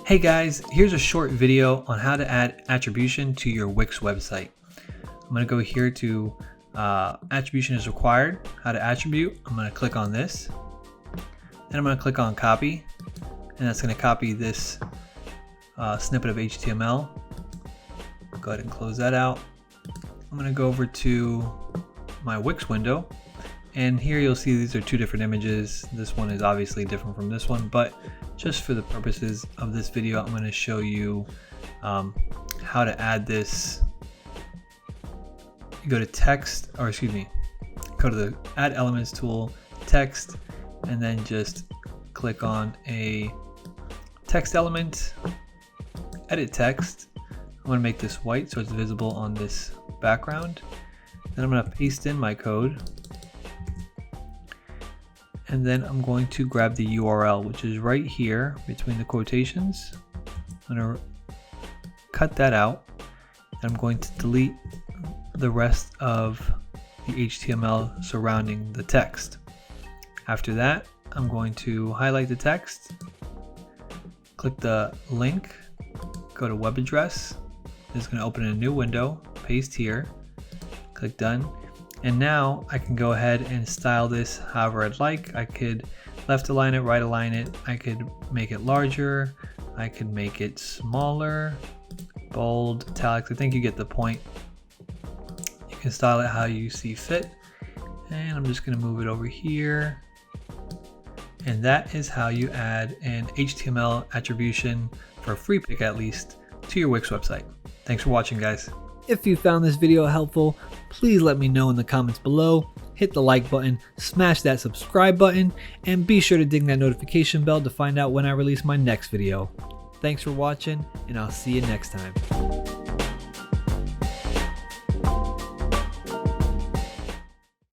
Hey guys, here's a short video on how to add attribution to your Wix website. I'm going to go here to attribution is required, how to attribute. I'm going to click on this. Then I'm going to click on copy, and that's going to copy this snippet of HTML. Go ahead and close that out. I'm going to go over to my Wix window, and here you'll see these are two different images. This one is obviously different from this one, but just for the purposes of this video, I'm going to show you how to add this. You go to text, or excuse me, go to the add elements tool, text, and then just click on a text element, edit text. I'm going to make this white so it's visible on this background. Then I'm going to paste in my code. And then I'm going to grab the URL, which is right here between the quotations. I'm going to cut that out. And I'm going to delete the rest of the HTML surrounding the text. After that, I'm going to highlight the text, click the link, go to web address. This is going to open a new window, paste here, click done. And now I can go ahead and style this however I'd like. I could left align it, right align it. I could make it larger. I could make it smaller, bold, italics. I think you get the point. You can style it how you see fit. And I'm just going to move it over here. And that is how you add an HTML attribution for a free pick at least to your Wix website. Thanks for watching, guys. If you found this video helpful, please let me know in the comments below. Hit the like button, smash that subscribe button, and be sure to ding that notification bell to find out when I release my next video. Thanks for watching, and I'll see you next time.